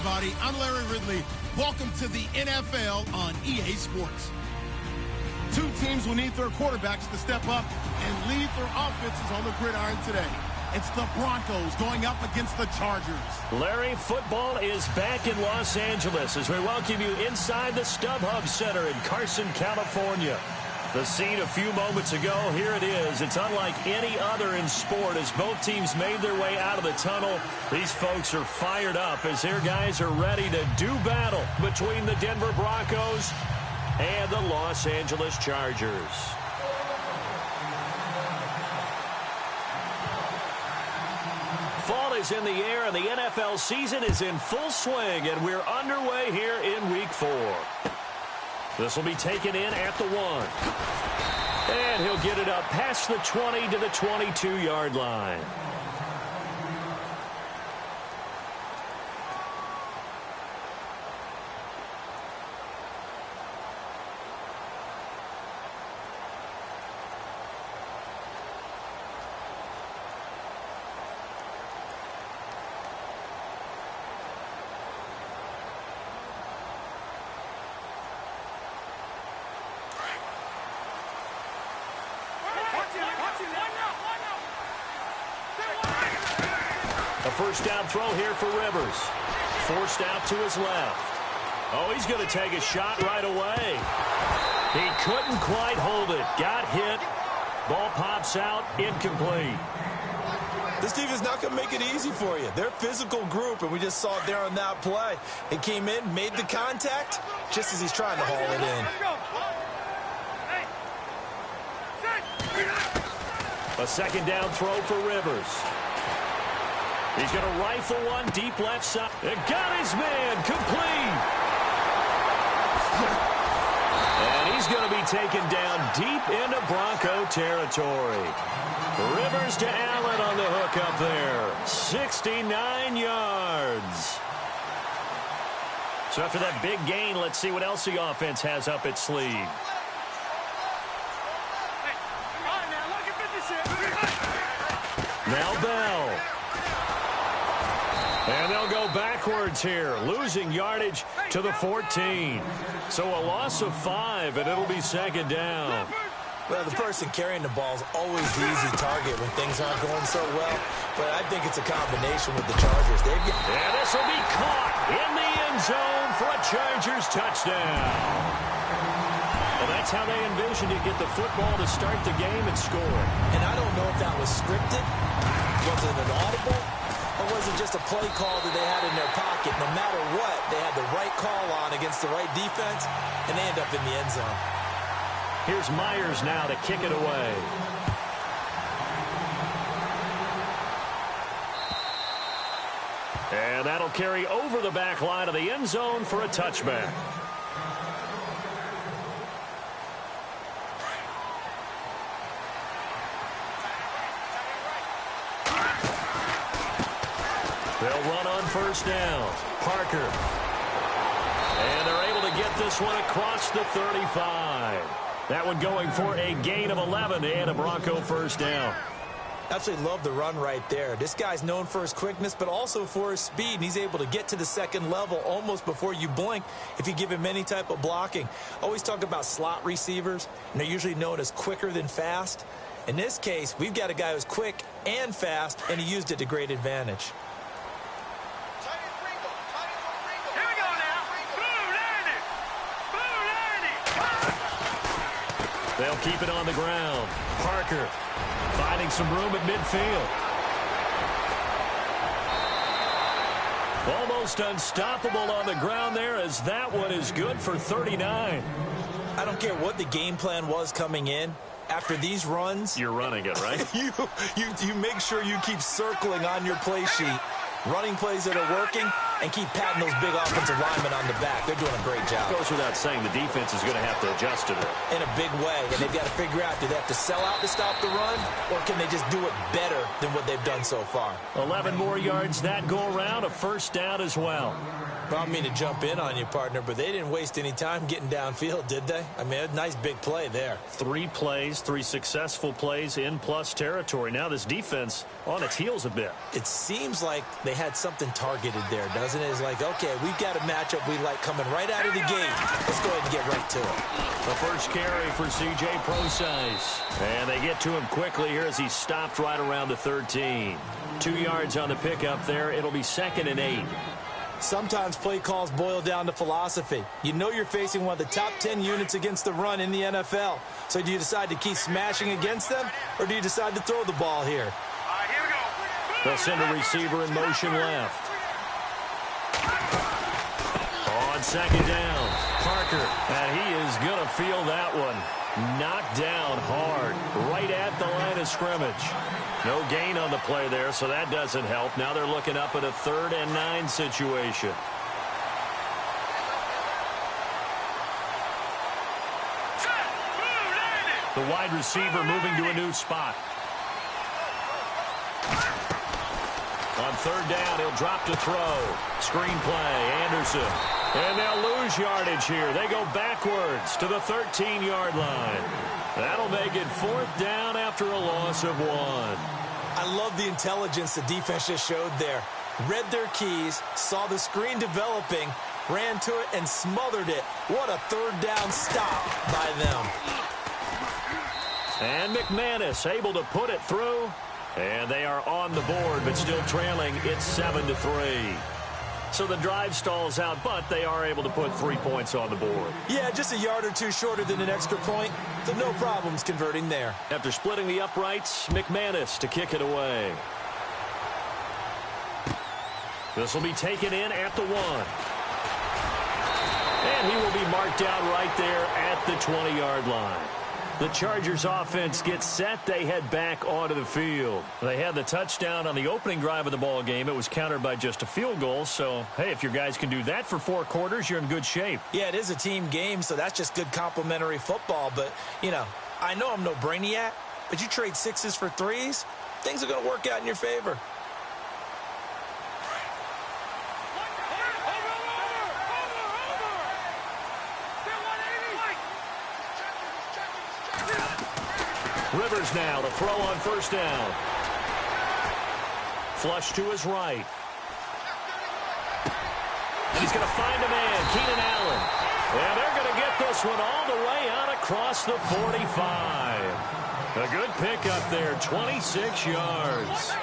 everybody. I'm Larry Ridley. Welcome to the NFL on EA Sports. Two teams will need their quarterbacks to step up and lead their offenses on the gridiron today. It's the Broncos going up against the Chargers. Larry, football is back in Los Angeles as we welcome you inside the StubHub Center in Carson, California. The scene a few moments ago, here it is. It's unlike any other in sport as both teams made their way out of the tunnel. These folks are fired up as their guys are ready to do battle between the Denver Broncos and the Los Angeles Chargers. Fall is in the air and the NFL season is in full swing, and we're underway here in Week 4. This will be taken in at the 1. And he'll get it up past the 20 to the 22-yard line. A first down throw here for Rivers. Forced out to his left. Oh, he's going to take a shot right away. He couldn't quite hold it. Got hit. Ball pops out. Incomplete. This team is not going to make it easy for you. They're a physical group, and we just saw it there on that play. He came in, made the contact, just as he's trying to haul it in. A second down throw for Rivers. He's going to rifle one deep left side. It got his man complete. And he's going to be taken down deep into Bronco territory. Rivers to Allen on the hook up there. 69 yards. So after that big gain, let's see what else the offense has up its sleeve. Now Bell. And they'll go backwards here, losing yardage to the 14. So a loss of 5, and it'll be second down. Well, the person carrying the ball is always the easy target when things aren't going so well. But I think it's a combination with the Chargers. And this will be caught in the end zone for a Chargers touchdown. Well, that's how they envisioned to get the football to start the game and score. And I don't know if that was scripted. Was it an audible? Or was it just a play call that they had in their pocket? No matter what, they had the right call on against the right defense, and they end up in the end zone. Here's Myers now to kick it away. And that'll carry over the back line of the end zone for a touchback. They'll run on first down. Parker. And they're able to get this one across the 35. That one going for a gain of 11 and a Bronco first down. Absolutely love the run right there. This guy's known for his quickness, but also for his speed. And he's able to get to the second level almost before you blink if you give him any type of blocking. Always talk about slot receivers, and they're usually known as quicker than fast. In this case, we've got a guy who's quick and fast, and he used it to great advantage. They'll keep it on the ground. Parker finding some room at midfield. Almost unstoppable on the ground there as that one is good for 39. I don't care what the game plan was coming in. After these runs, you're running it, right? you make sure you keep circling on your play sheet, running plays that are working, and keep patting those big offensive linemen on the back. They're doing a great job. Goes without saying the defense is going to have to adjust to that. In a big way, and they've got to figure out, do they have to sell out to stop the run, or can they just do it better than what they've done so far? 11 more yards that go around, a first down as well. I don't mean to jump in on you, partner, but they didn't waste any time getting downfield, did they? I mean, a nice big play there. 3 plays, 3 successful plays in plus territory. Now this defense on its heels a bit. It seems like they had something targeted there, doesn't it? doesn't it? It's like, okay, we've got a matchup we like coming right out of the gate. Let's go ahead and get right to it. The first carry for C.J. Prosise. And they get to him quickly here as he stopped right around the 13. 2 yards on the pickup there. It'll be 2nd and 8. Sometimes play calls boil down to philosophy. You know you're facing one of the top 10 units against the run in the NFL. So do you decide to keep smashing against them, or do you decide to throw the ball here? Here we go. They'll send a receiver in motion left. On 2nd down, Parker. And he is going to feel that one. Knocked down hard, right at the line of scrimmage. No gain on the play there, so that doesn't help. Now they're looking up at a 3rd and 9 situation. The wide receiver moving to a new spot. On 3rd down, he'll drop to throw. Screen play, Anderson. And they'll lose yardage here. They go backwards to the 13-yard line. That'll make it 4th down after a loss of 1. I love the intelligence the defense just showed there. Read their keys, saw the screen developing, ran to it, and smothered it. What a 3rd down stop by them. And McManus able to put it through. And they are on the board, but still trailing. It's 7-3. So the drive stalls out, but they are able to put 3 points on the board. Yeah, just a yard or two shorter than an extra point, so no problems converting there. After splitting the uprights, McManus to kick it away. This will be taken in at the 1. And he will be marked out right there at the 20-yard line. The Chargers offense gets set. They head back onto the field. They had the touchdown on the opening drive of the ball game. It was countered by just a field goal. So, hey, if your guys can do that for 4 quarters, you're in good shape. Yeah, it is a team game, so that's just good complimentary football. But, you know, I know I'm no brainiac, but you trade 6s for 3s, things are going to work out in your favor. Rivers now to throw on 1st down. Flush to his right. And he's going to find a man, Keenan Allen. And they're going to get this one all the way out across the 45. A good pickup there, 26 yards.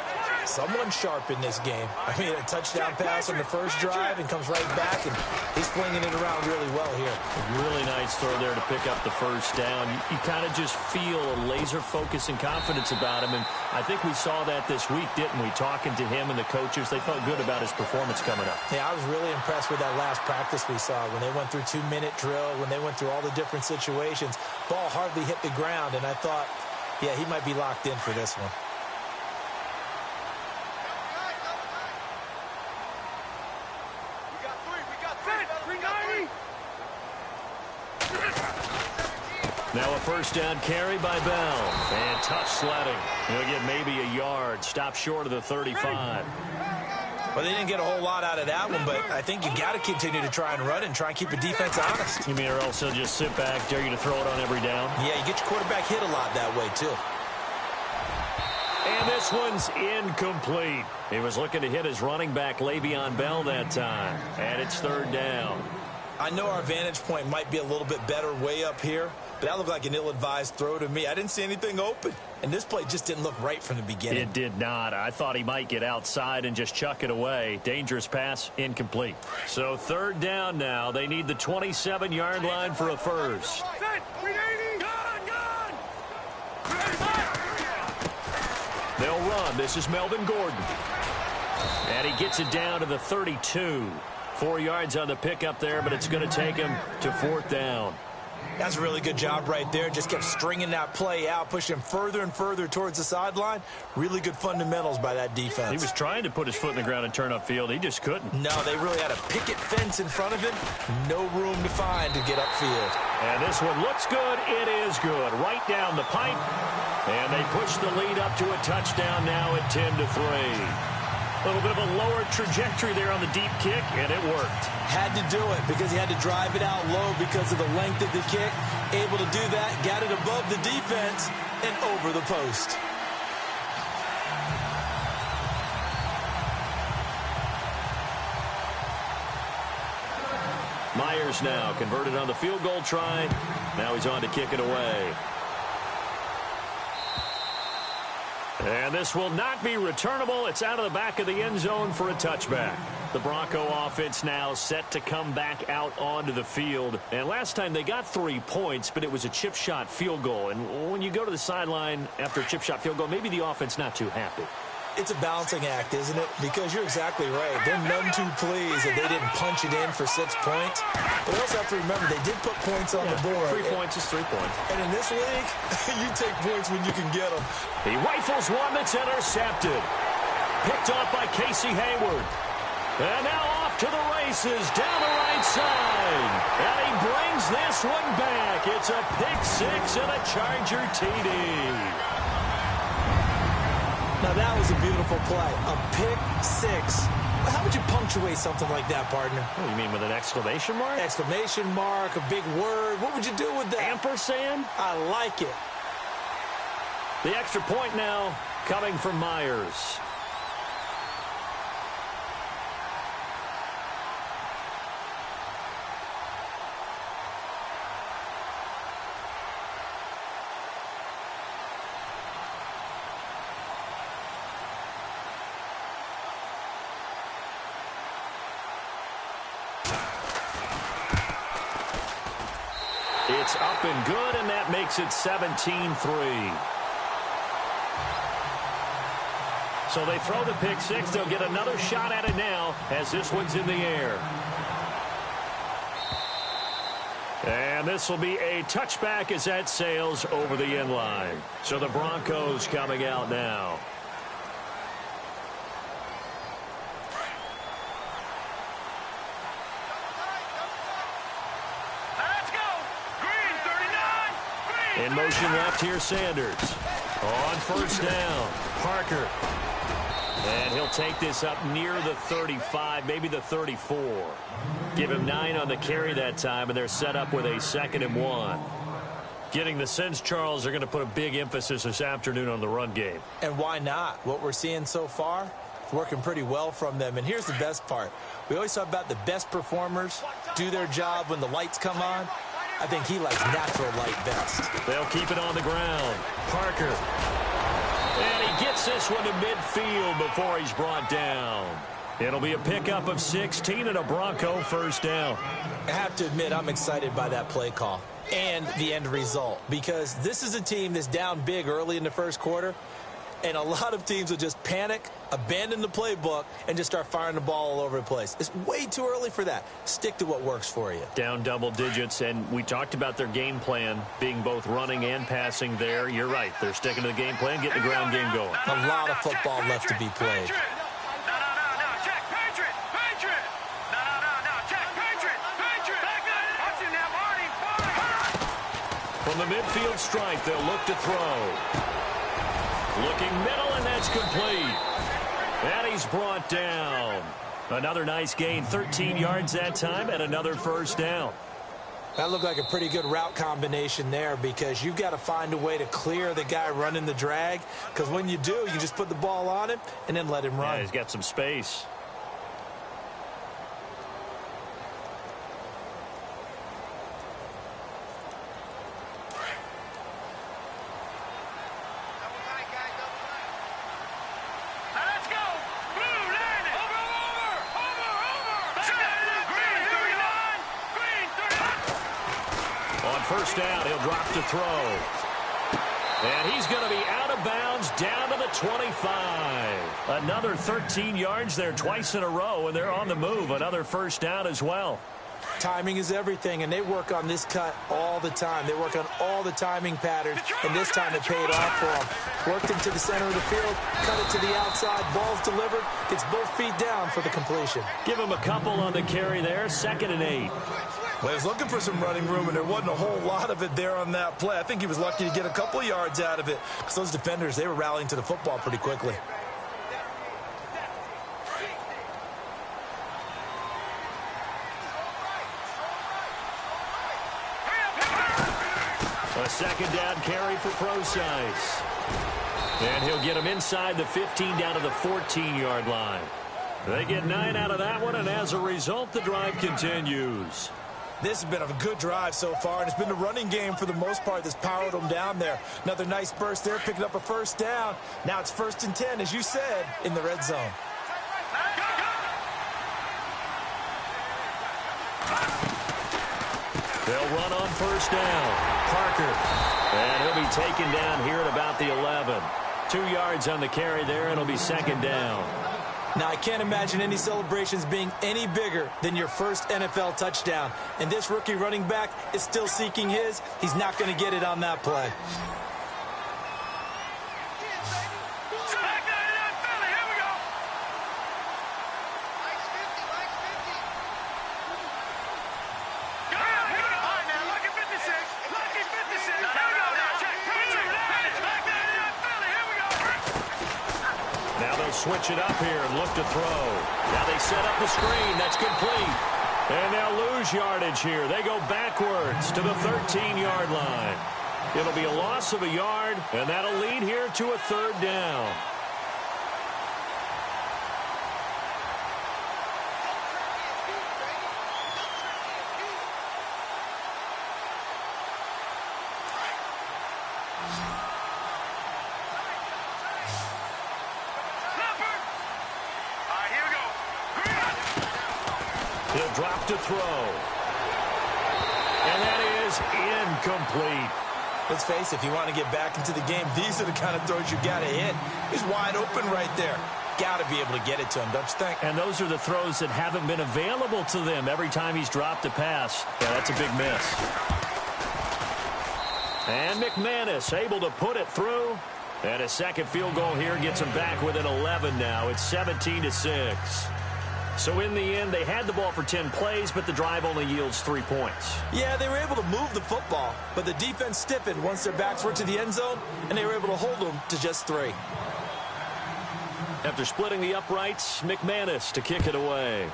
Someone sharp in this game. I mean, a touchdown pass on the first drive and comes right back, and he's flinging it around really well here. A really nice throw there to pick up the 1st down. You kind of just feel a laser focus and confidence about him, and I think we saw that this week, didn't we? Talking to him and the coaches, they felt good about his performance coming up. Yeah, I was really impressed with that last practice we saw when they went through 2-minute drill, when they went through all the different situations. Ball hardly hit the ground, and I thought, yeah, he might be locked in for this one. Now a 1st down carry by Bell. And tough sledding. He'll get maybe a yard. Stop short of the 35. Well, they didn't get a whole lot out of that one, but I think you got to continue to try and run and try and keep the defense honest. You mean or else he'll just sit back, dare you to throw it on every down? Yeah, you get your quarterback hit a lot that way, too. And this one's incomplete. He was looking to hit his running back, Le'Veon Bell, that time. And it's 3rd down. I know our vantage point might be a little bit better way up here, but that looked like an ill-advised throw to me. I didn't see anything open, and this play just didn't look right from the beginning. It did not. I thought he might get outside and just chuck it away. Dangerous pass, incomplete. So 3rd down now. They need the 27-yard line for a 1st. They'll run. This is Melvin Gordon. And he gets it down to the 32. 4 yards on the pickup there, but it's going to take him to 4th down. That's a really good job right there. Just kept stringing that play out, pushing him further and further towards the sideline. Really good fundamentals by that defense. He was trying to put his foot in the ground and turn upfield. He just couldn't. No, they really had a picket fence in front of him. No room to find to get upfield. And this one looks good. It is good. Right down the pipe. And they push the lead up to a touchdown now at 10-3. A little bit of a lower trajectory there on the deep kick, and it worked. Had to do it because he had to drive it out low because of the length of the kick. Able to do that, got it above the defense and over the post. Myers now converted on the field goal try. Now he's on to kick it away. And this will not be returnable. It's out of the back of the end zone for a touchback. The Bronco offense now set to come back out onto the field. And last time they got 3 points, but it was a chip shot field goal. And when you go to the sideline after a chip shot field goal, maybe the offense not too happy. It's a balancing act, isn't it? Because you're exactly right. They're none too pleased that they didn't punch it in for 6 points. But we also have to remember they did put points on the board. 3 points is 3 points. And in this league, you take points when you can get them. He rifles one that's intercepted. Picked off by Casey Hayward. And now off to the races down the right side. And he brings this one back. It's a pick six and a Charger TD. Now, that was a beautiful play. A pick six. How would you punctuate something like that, partner? What do you mean, with an exclamation mark? Exclamation mark, a big word. What would you do with that? Ampersand? I like it. The extra point now coming from Myers. It's up and good, and that makes it 17-3. So they throw the pick six. They'll get another shot at it now as this one's in the air. And this will be a touchback as that sails over the end line. So the Broncos coming out now. In motion left here, Sanders. On first down, Parker. And he'll take this up near the 35, maybe the 34. Give him 9 on the carry that time, and they're set up with a 2nd and 1. Getting the sense, Charles, they're going to put a big emphasis this afternoon on the run game. And why not? What we're seeing so far, it's working pretty well from them. And here's the best part. We always talk about the best performers do their job when the lights come on. I think he likes natural light best. They'll keep it on the ground. Parker. And he gets this one to midfield before he's brought down. It'll be a pickup of 16 and a Bronco first down. I have to admit, I'm excited by that play call and the end result, because this is a team that's down big early in the first quarter, and a lot of teams will just panic, abandon the playbook, and just start firing the ball all over the place. It's way too early for that. Stick to what works for you. Down double digits, and we talked about their game plan being both running and passing there. You're right. They're sticking to the game plan, getting the ground game going. A lot of football left to be played. From the midfield stripe, they'll look to throw. Looking middle, and that's complete. And he's brought down. Another nice gain, 13 yards that time, and another first down. That looked like a pretty good route combination there, because you've got to find a way to clear the guy running the drag, because when you do, you just put the ball on him and then let him run. Yeah, he's got some space. First down, he'll drop to throw. And he's going to be out of bounds down to the 25. Another 13 yards there twice in a row, and they're on the move. Another first down as well. Timing is everything, and they work on this cut all the time. They work on all the timing patterns, and this time it paid off for them. Worked into the center of the field, cut it to the outside, ball's delivered, gets both feet down for the completion. Give him a couple on the carry there, 2nd and 8. Well, he was looking for some running room, and there wasn't a whole lot of it there on that play. I think he was lucky to get a couple of yards out of it, because those defenders, they were rallying to the football pretty quickly. A 2nd down carry for Procise. And he'll get him inside the 15 down to the 14-yard line. They get 9 out of that one, and as a result, the drive continues. This has been a good drive so far, and it's been the running game for the most part that's powered them down there. Another nice burst there, picking up a first down. Now it's 1st and 10, as you said, in the red zone. They'll run on 1st down. Parker. And he'll be taken down here at about the 11. 2 yards on the carry there, and it'll be 2nd down. Now, I can't imagine any celebrations being any bigger than your first NFL touchdown. And this rookie running back is still seeking his. He's not going to get it on that play. Switch it up here and look to throw. Now they set up the screen. That's complete. And they'll lose yardage here. They go backwards to the 13-yard line. It'll be a loss of a yard, and that'll lead here to a 3rd down. He'll drop to throw. And that is incomplete. Let's face it, if you want to get back into the game, these are the kind of throws you got to hit. He's wide open right there. Got to be able to get it to him, don't you think? And those are the throws that haven't been available to them every time he's dropped a pass. Yeah, that's a big miss. And McManus able to put it through. And a second field goal here gets him back within 11 now. It's 17-6. So in the end, they had the ball for 10 plays, but the drive only yields 3 points. Yeah, they were able to move the football, but the defense stiffened once their backs were to the end zone, and they were able to hold them to just 3. After splitting the uprights, McManus to kick it away.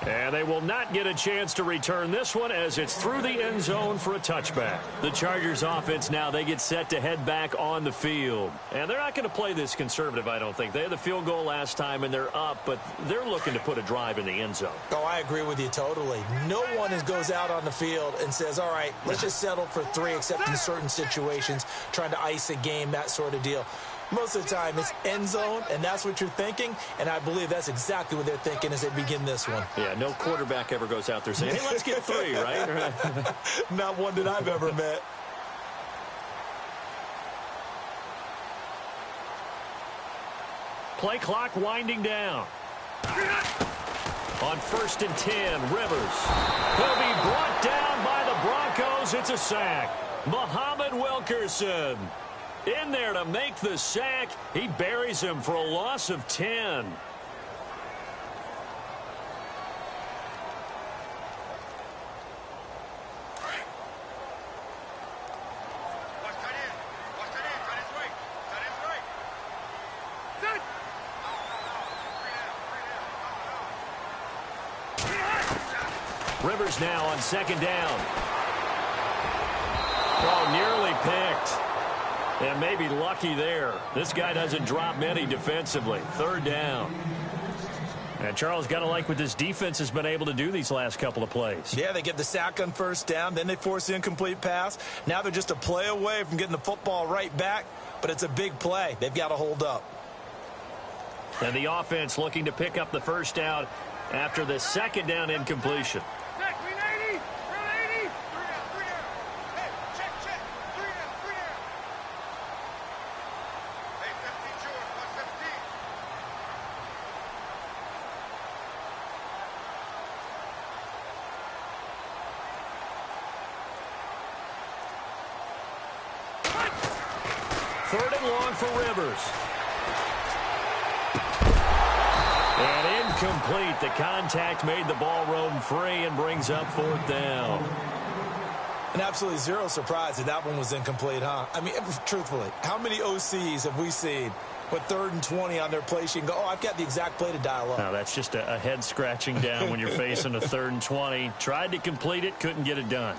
And they will not get a chance to return this one as it's through the end zone for a touchback. The Chargers offense now, they get set to head back on the field. And they're not going to play this conservative, I don't think. They had the field goal last time and they're up, but they're looking to put a drive in the end zone. Oh, I agree with you totally. No one goes out on the field and says, all right, let's just settle for 3 except in certain situations, trying to ice a game, that sort of deal. Most of the time, it's end zone, and that's what you're thinking, and I believe that's exactly what they're thinking as they begin this one. Yeah, no quarterback ever goes out there saying, hey, let's get 3, right? Not one that I've ever met. Play clock winding down. On 1st and 10, Rivers. He'll be brought down by the Broncos. It's a sack. Muhammad Wilkerson in there to make the sack. He buries him for a loss of 10. Rivers now on 2nd down. Oh, nearly picked. And maybe lucky there. This guy doesn't drop many defensively. 3rd down. And Charles, got to like what this defense has been able to do these last couple of plays. Yeah, they get the sack on 1st down. Then they force the incomplete pass. Now they're just a play away from getting the football right back. But it's a big play. They've got to hold up. And the offense looking to pick up the 1st down after the 2nd down incompletion. For Rivers. And incomplete. The contact made the ball roam free and brings up 4th down. And absolutely zero surprise that one was incomplete, huh? I mean, truthfully, how many OCs have we seen with 3rd and 20 on their play sheet and go, oh, I've got the exact play to dial up? No, that's just a head scratching down when you're facing a 3rd and 20. Tried to complete it, couldn't get it done.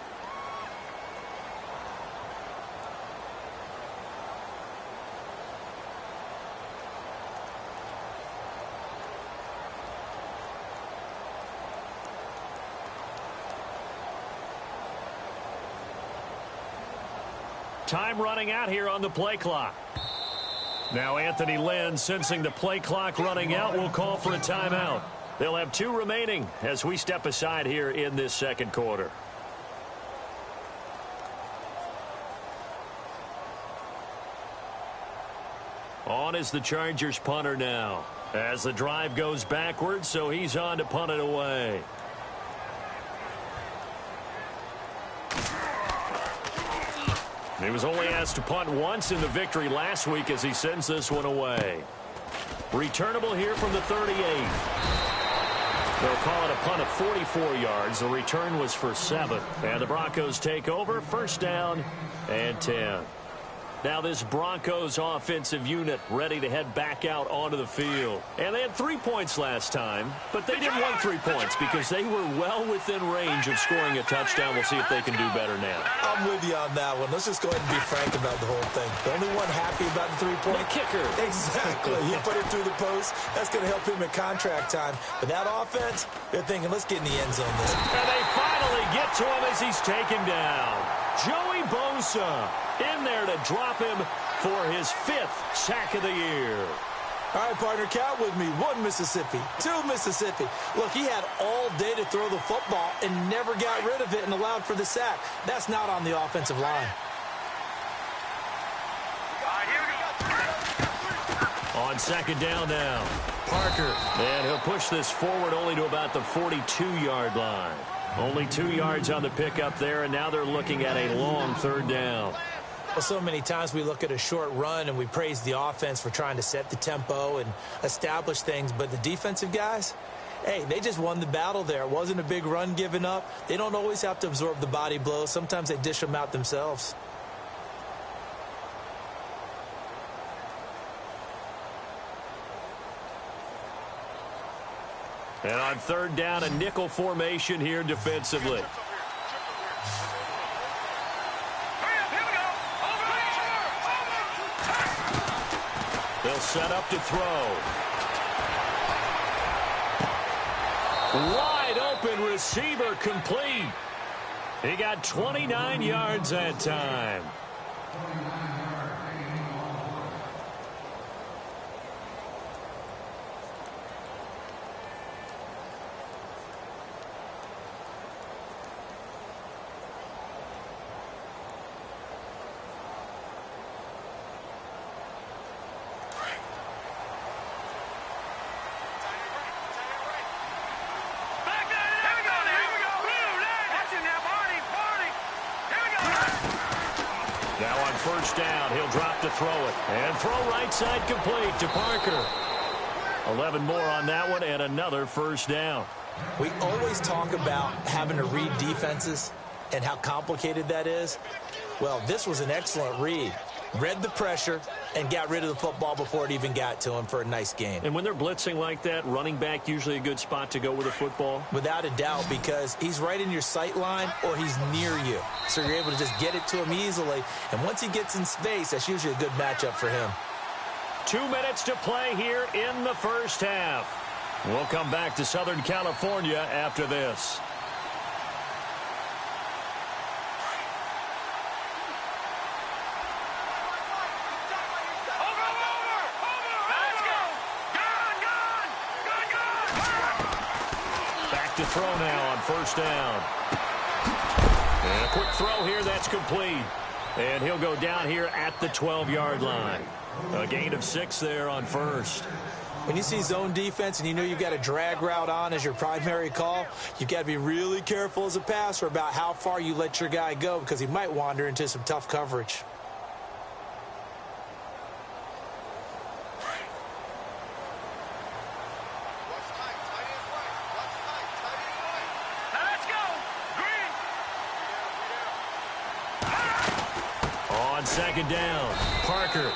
Time running out here on the play clock. Now Anthony Lynn, sensing the play clock running out, will call for a timeout. They'll have 2 remaining as we step aside here in this second quarter. On is the Chargers punter now, as the drive goes backwards, so he's on to punt it away. He was only asked to punt once in the victory last week as he sends this one away. Returnable here from the 38. They'll call it a punt of 44 yards. The return was for 7. And the Broncos take over, first down and 10. Now this Broncos offensive unit ready to head back out onto the field. And they had 3 points last time, but they didn't want 3 points because they were well within range of scoring a touchdown. We'll see if they can do better now. I'm with you on that one. Let's just go ahead and be frank about the whole thing. The only one happy about the 3-point kicker. Exactly. He put it through the post. That's going to help him at contract time. But that offense, they're thinking, let's get in the end zone this. And they finally get to him as he's taken down. Joey Bosa in there to drop him for his 5th sack of the year. All right, partner, count with me. 1 Mississippi, 2 Mississippi. Look, he had all day to throw the football and never got rid of it and allowed for the sack. That's not on the offensive line. On second down now, Parker. And he'll push this forward only to about the 42-yard line. Only 2 yards on the pickup there, and now they're looking at a long 3rd down. Well, so many times we look at a short run and we praise the offense for trying to set the tempo and establish things, but the defensive guys, hey, they just won the battle there. It wasn't a big run given up. They don't always have to absorb the body blows. Sometimes they dish them out themselves. And on 3rd down, a nickel formation here defensively. They'll set up to throw. Wide open receiver complete. He got 29 yards that time. First down, he'll drop to throw it. And throw right side complete to Parker. 11 more on that one and another first down. We always talk about having to read defenses and how complicated that is. Well, this was an excellent read. Read the pressure and got rid of the football before it even got to him for a nice gain. And when they're blitzing like that, running back usually a good spot to go with a football? Without a doubt, because he's right in your sight line or he's near you. So you're able to just get it to him easily. And once he gets in space, that's usually a good matchup for him. 2 minutes to play here in the first half. We'll come back to Southern California after this. To throw now on first down. And a quick throw here, that's complete. And he'll go down here at the 12-yard line. A gain of 6 there on first. When you see zone defense and you know you've got a drag route on as your primary call, you've got to be really careful as a passer about how far you let your guy go because he might wander into some tough coverage. Second down, Parker.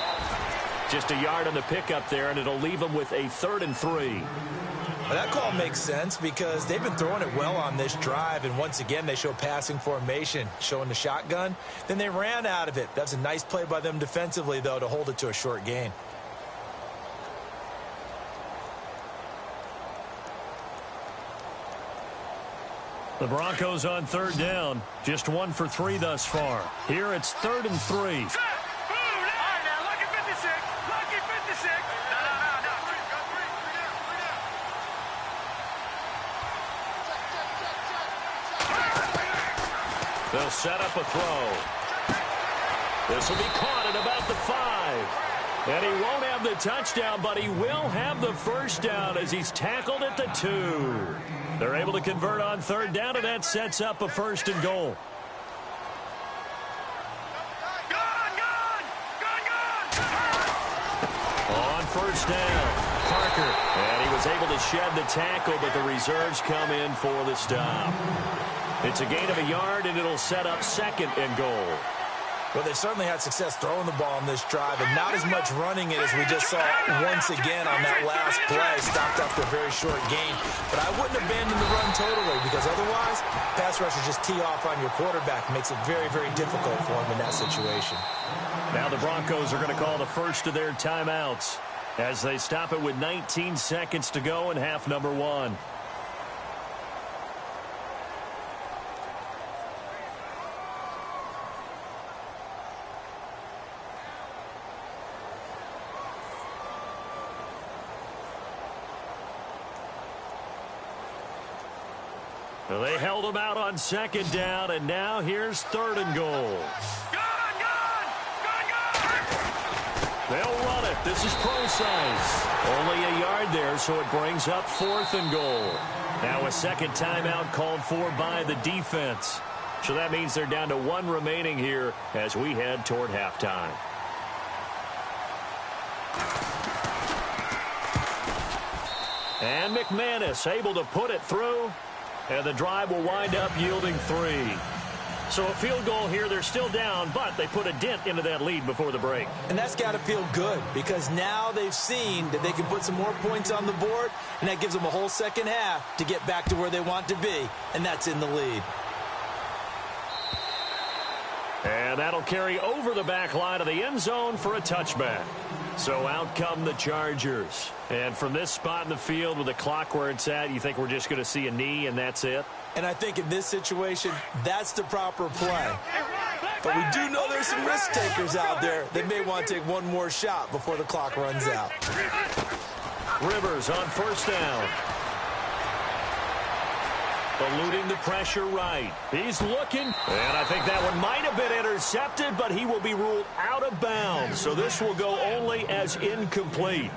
Just a yard on the pickup there, and it'll leave him with a 3rd and 3. Well, that call makes sense because they've been throwing it well on this drive, and once again they show passing formation, showing the shotgun. Then they ran out of it. That's a nice play by them defensively, though, to hold it to a short gain. The Broncos on third down. Just 1 for 3 thus far. Here it's 3rd and 3. They'll set up a throw. This will be caught at about the 5. And he won't have the touchdown, but he will have the first down as he's tackled at the 2. They're able to convert on third down, and that sets up a 1st and goal. On first down, Parker. And he was able to shed the tackle, but the reserves come in for the stop. It's a gain of a yard, and it'll set up 2nd and goal. Well, they certainly had success throwing the ball on this drive, and not as much running it as we just saw once again on that last play. Stopped after a very short gain. But I wouldn't abandon the run totally, because otherwise, pass rushers just tee off on your quarterback. Makes it very, very difficult for him in that situation. Now the Broncos are going to call the first of their timeouts as they stop it with 19 seconds to go in half number 1. Well, they held him out on 2nd down, and now here's 3rd and goal. They'll run it. This is pro size. Only a yard there, so it brings up 4th and goal. Now a second timeout called for by the defense. So that means they're down to 1 remaining here as we head toward halftime. And McManus able to put it through. And the drive will wind up yielding 3. So a field goal here. They're still down, but they put a dent into that lead before the break. And that's got to feel good, because now they've seen that they can put some more points on the board, and that gives them a whole second half to get back to where they want to be, and that's in the lead. And that'll carry over the back line of the end zone for a touchback. So out come the Chargers. And from this spot in the field with the clock where it's at, you think we're just going to see a knee and that's it? And I think in this situation, that's the proper play. But we do know there's some risk takers out there that may want to take one more shot before the clock runs out. Rivers on first down. Eluding the pressure right. He's looking. And I think that one might have been intercepted, but he will be ruled out of bounds. So this will go only as incomplete.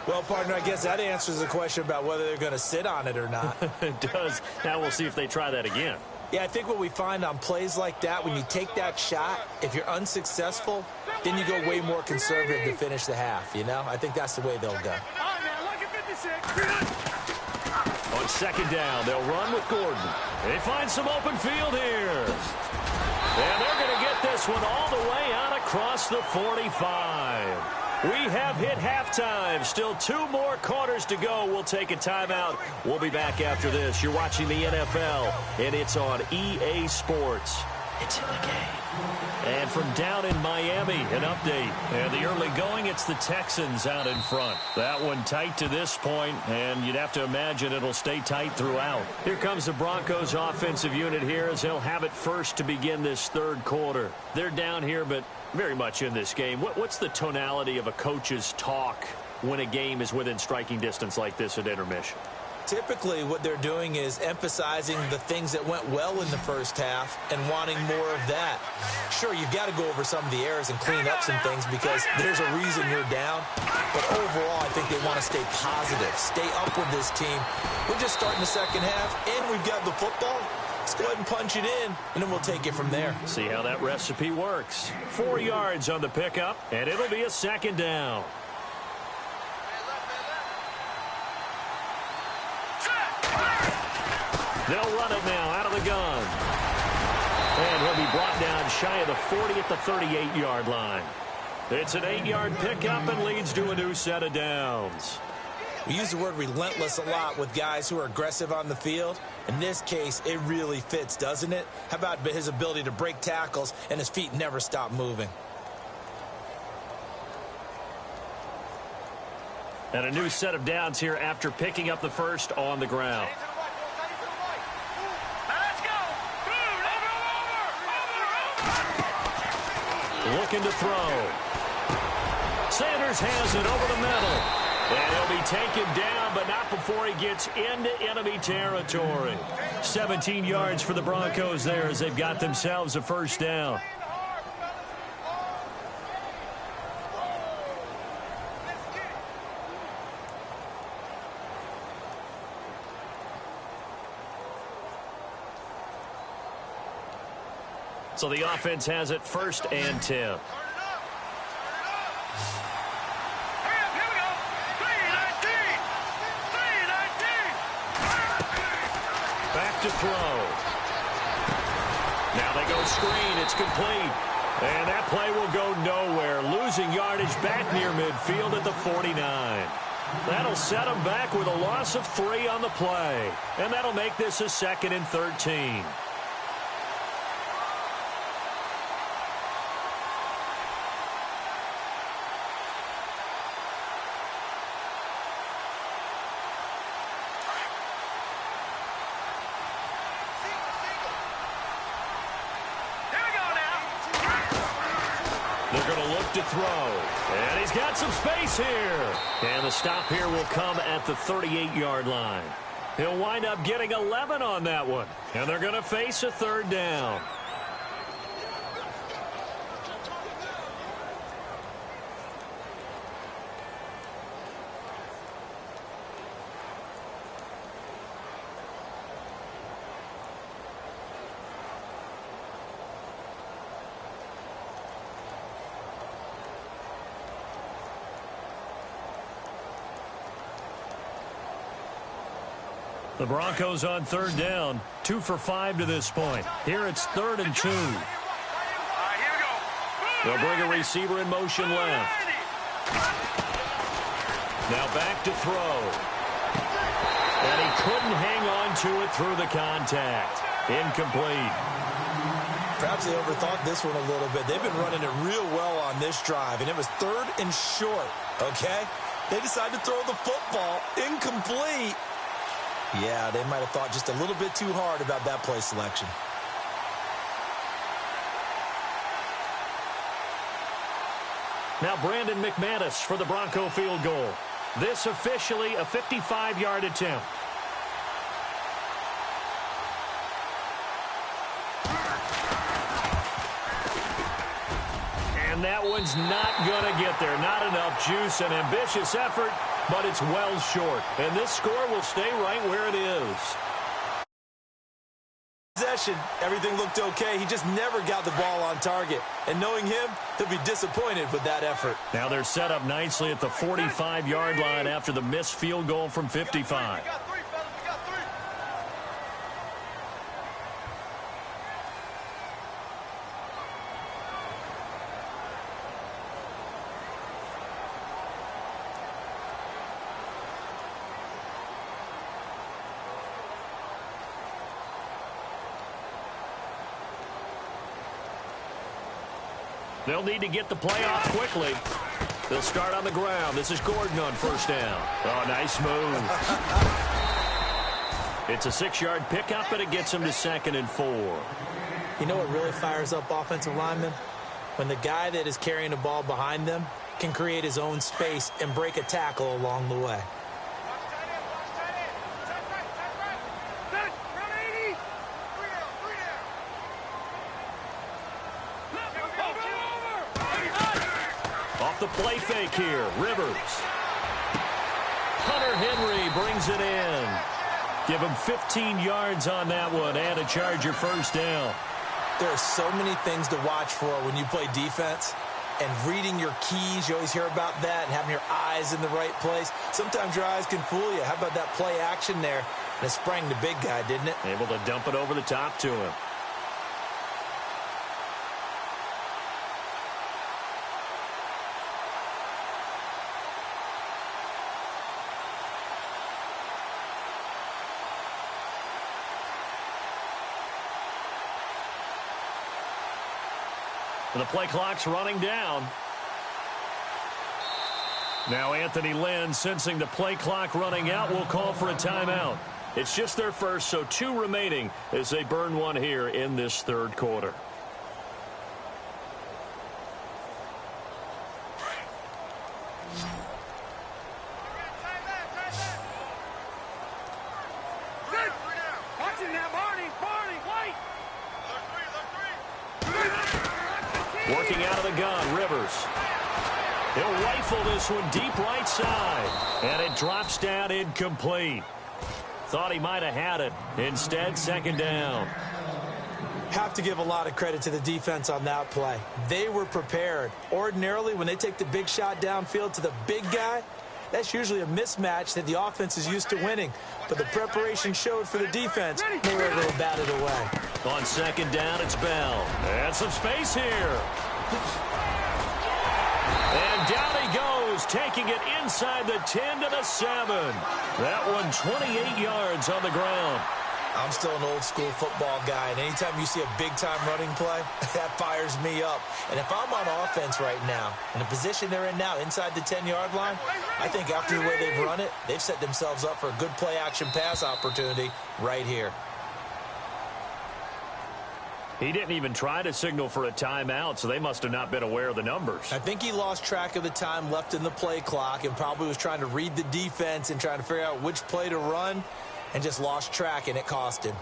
Well, partner, I guess that answers the question about whether they're going to sit on it or not. It does. Now we'll see if they try that again. Yeah, I think what we find on plays like that, when you take that shot, if you're unsuccessful, then you go way more conservative to finish the half, you know? I think that's the way they'll go. On second down, they'll run with Gordon. They find some open field here. And they're going to get this one all the way out across the 45. We have hit halftime. Still 2 more quarters to go. We'll take a timeout. We'll be back after this. You're watching the NFL, and it's on EA Sports. It's in the game. And from down in Miami, an update. And the early going, it's the Texans out in front. That one tight to this point, and you'd have to imagine it'll stay tight throughout. Here comes the Broncos offensive unit here as they'll have it first to begin this 3rd quarter. They're down here, but very much in this game. What's the tonality of a coach's talk when a game is within striking distance like this at intermission? Typically, what they're doing is emphasizing the things that went well in the first half and wanting more of that. Sure, you've got to go over some of the errors and clean up some things because there's a reason you're down. But overall, I think they want to stay positive, stay up with this team. We're just starting the second half, and we've got the football. Let's go ahead and punch it in, and then we'll take it from there. See how that recipe works. 4 yards on the pickup, and it'll be a second down. They'll run it now out of the gun. And he'll be brought down shy of the 40 at the 38-yard line. It's an 8-yard pickup and leads to a new set of downs. We use the word relentless a lot with guys who are aggressive on the field. In this case, it really fits, doesn't it? How about his ability to break tackles and his feet never stop moving? And a new set of downs here after picking up the first on the ground. looking to throw. Sanders has it over the middle. And he'll be taken down, but not before he gets into enemy territory. 17 yards for the Broncos there as they've got themselves a first down. So the offense has it 1st and 10. Back to throw. Now they go screen. It's complete. And that play will go nowhere. Losing yardage back near midfield at the 49. That'll set them back with a loss of 3 on the play. And that'll make this a 2nd and 13. They're going to look to throw. And he's got some space here. And the stop here will come at the 38-yard line. He'll wind up getting 11 on that one. And they're going to face a 3rd down. The Broncos on 3rd down, 2 for 5 to this point. Here it's 3rd and 2. They'll bring a receiver in motion left. Now back to throw. And he couldn't hang on to it through the contact. Incomplete. Perhaps they overthought this one a little bit. They've been running it real well on this drive, and it was 3rd and short, okay? They decided to throw the football. Incomplete. Yeah, they might have thought just a little bit too hard about that play selection. Now Brandon McManus for the Bronco field goal. This officially a 55-yard attempt. And that one's not going to get there. Not enough juice. An ambitious effort, but it's well short. And this score will stay right where it is. Possession, everything looked okay. He just never got the ball on target. And knowing him, he'll be disappointed with that effort. Now they're set up nicely at the 45-yard line after the missed field goal from 55. They'll need to get the play off quickly. They'll start on the ground. This is Gordon on 1st down. Oh, nice move. It's a 6-yard pickup, and it gets him to 2nd and 4. You know what really fires up offensive linemen? When the guy that is carrying the ball behind them can create his own space and break a tackle along the way. The play fake here. Rivers. Hunter Henry brings it in. Give him 15 yards on that one and a Charger 1st down. There are so many things to watch for when you play defense. And reading your keys, you always hear about that, and having your eyes in the right place. Sometimes your eyes can fool you. How about that play action there? And it sprang the big guy, didn't it? Able to dump it over the top to him. And the play clock's running down. Now Anthony Lynn, sensing the play clock running out, will call for a timeout. It's just their first, so 2 remaining as they burn one here in this 3rd quarter. Working out of the gun, Rivers. He'll rifle this one deep right side. And it drops down incomplete. Thought he might have had it. Instead, second down. Have to give a lot of credit to the defense on that play. They were prepared. Ordinarily, when they take the big shot downfield to the big guy, that's usually a mismatch that the offense is used to winning. But the preparation showed for the defense. They were able to bat it away. On second down, it's Bell. And some space here. And down he goes, taking it inside the 10 to the 7. That one 28 yards on the ground. I'm still an old-school football guy, and anytime you see a big-time running play, that fires me up. And if I'm on offense right now, in the position they're in now, inside the 10-yard line, I think after the way they've run it, they've set themselves up for a good play-action pass opportunity right here. He didn't even try to signal for a timeout, so they must have not been aware of the numbers. I think he lost track of the time left in the play clock and probably was trying to read the defense and trying to figure out which play to run, and just lost track, and it cost him.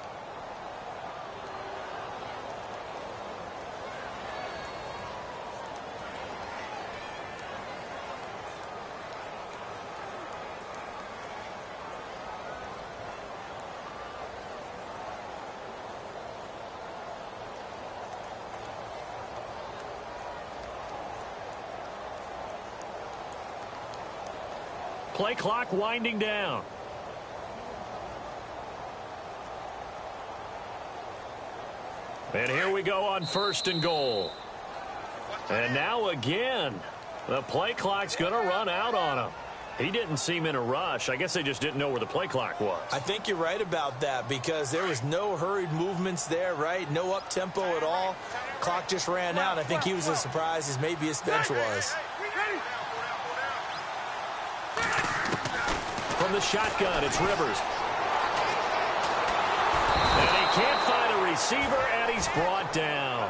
Play clock winding down. And here we go on first and goal. And now again, the play clock's going to run out on him. He didn't seem in a rush. I guess they just didn't know where the play clock was. I think you're right about that because there was no hurried movements there, right? No up-tempo at all. Clock just ran out. I think he was as surprised as maybe his bench was. From the shotgun, it's Rivers. And he can't find a receiver, and he's brought down.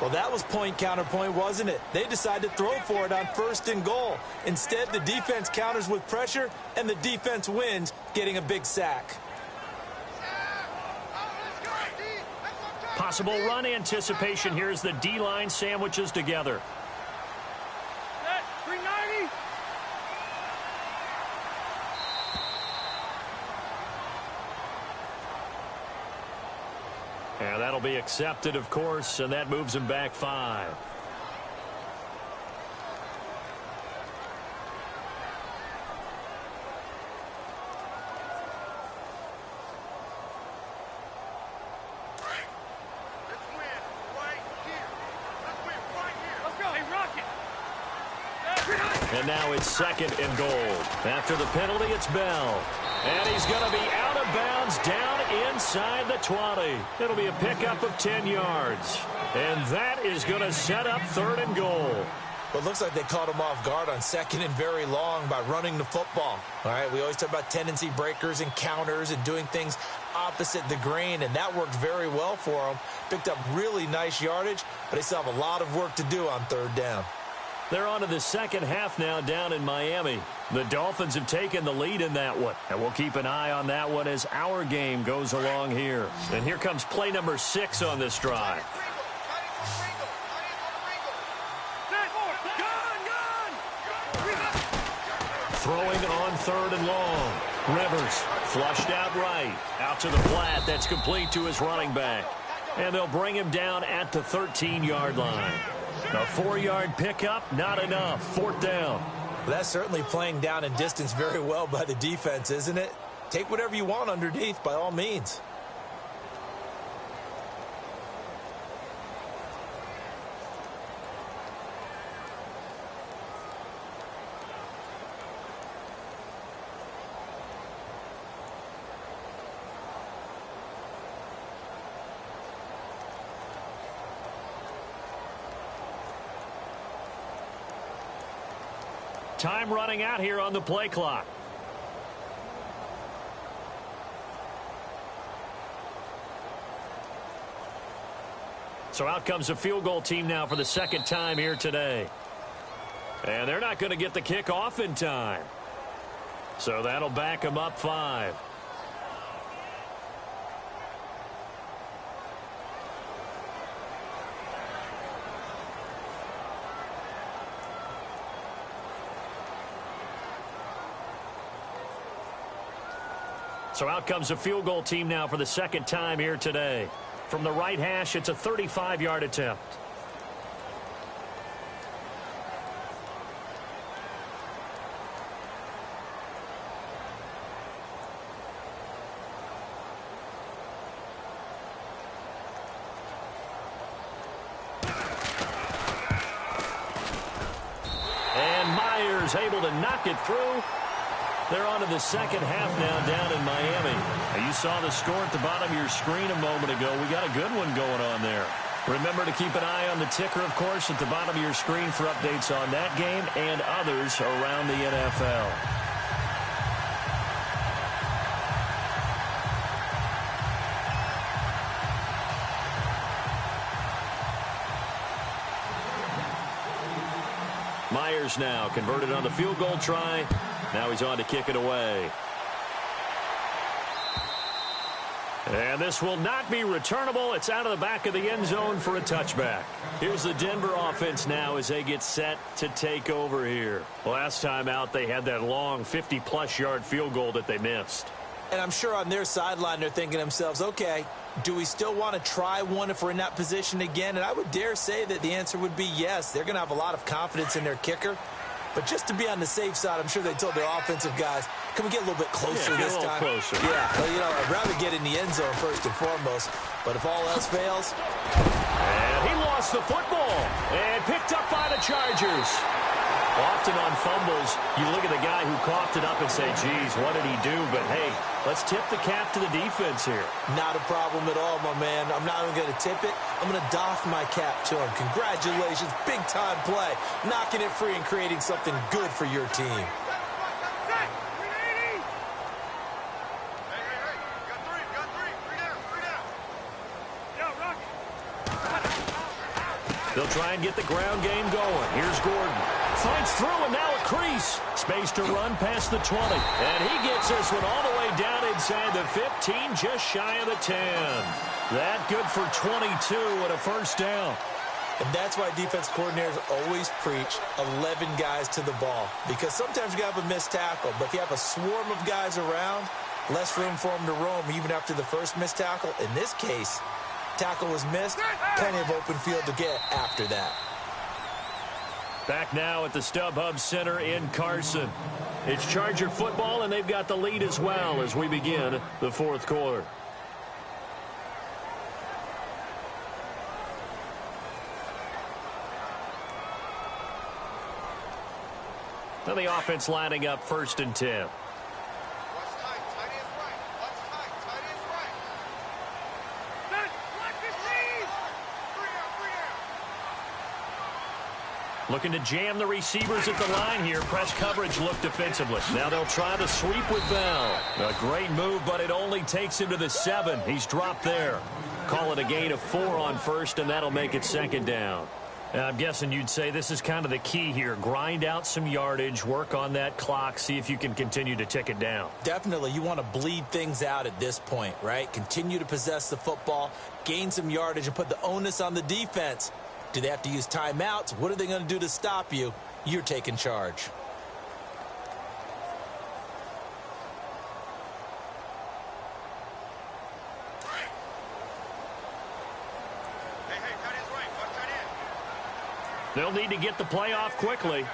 Well, that was point counterpoint, wasn't it? They decided to throw for it on first and goal. Instead, the defense counters with pressure, and the defense wins, getting a big sack. Possible run anticipation here as the D-line sandwiches together. And that'll be accepted, of course, and that moves him back 5. And now it's second and goal. After the penalty, it's Bell. And he's going to be out of bounds down inside the 20. It'll be a pickup of 10 yards. And that is going to set up third and goal. Well, it looks like they caught him off guard on second and very long by running the football. All right, we always talk about tendency breakers and counters and doing things opposite the grain, and that worked very well for him. Picked up really nice yardage, but they still have a lot of work to do on third down. They're on to the second half now down in Miami. The Dolphins have taken the lead in that one. And we'll keep an eye on that one as our game goes along here. And here comes play number 6 on this drive. Throwing on third and long. Rivers flushed out right. Out to the flat. That's complete to his running back. And they'll bring him down at the 13-yard line. A 4-yard pickup, not enough. Fourth down. Well, that's certainly playing down and distance very well by the defense, isn't it? Take whatever you want underneath, by all means. Time running out here on the play clock. So out comes a field goal team now for the second time here today. And they're not going to get the kick off in time. So that'll back them up 5. So out comes a field goal team now for the second time here today. From the right hash, it's a 35-yard attempt. And Myers able to knock it through. They're on to the second half now down in Miami. Now, you saw the score at the bottom of your screen a moment ago. We got a good one going on there. Remember to keep an eye on the ticker, of course, at the bottom of your screen for updates on that game and others around the NFL. Myers now converted on the field goal try. Now he's on to kick it away. And this will not be returnable. It's out of the back of the end zone for a touchback. Here's the Denver offense now as they get set to take over here. Last time out, they had that long 50-plus yard field goal that they missed. And I'm sure on their sideline they're thinking to themselves, okay, do we still want to try one if we're in that position again? And I would dare say that the answer would be yes. They're going to have a lot of confidence in their kicker. But just to be on the safe side, I'm sure they told their offensive guys, can we get a little bit closer this time? Closer. Yeah, well, you know, I'd rather get in the end zone first and foremost. But if all else fails. And he lost the football and picked up by the Chargers. Often on fumbles, you look at the guy who coughed it up and say, geez, what did he do? But, hey, let's tip the cap to the defense here. Not a problem at all, my man. I'm not even going to tip it. I'm going to doff my cap to him. Congratulations. Big-time play. Knocking it free and creating something good for your team. They'll try and get the ground game going. Here's Gordon. Finds through, and now a crease. Space to run past the 20. And he gets this one all the way down inside the 15, just shy of the 10. That good for 22 and a first down. And that's why defense coordinators always preach 11 guys to the ball. Because sometimes you have a missed tackle, but if you have a swarm of guys around, less room for them to roam even after the first missed tackle. In this case, tackle was missed, plenty of open field to get after that. Back now at the StubHub Center in Carson. It's Charger football, and they've got the lead as well as we begin the fourth quarter. Now the offense lining up 1st and 10. Looking to jam the receivers at the line here. Press coverage look defensively. Now they'll try the sweep with Bell. A great move, but it only takes him to the 7. He's dropped there. Call it a gain of 4 on first, and that'll make it 2nd down. I'm guessing you'd say this is kind of the key here. Grind out some yardage, work on that clock, see if you can continue to tick it down. Definitely. You want to bleed things out at this point, right? Continue to possess the football, gain some yardage, and put the onus on the defense. Do they have to use timeouts? What are they going to do to stop you? You're taking charge. They'll need to get the play off quickly.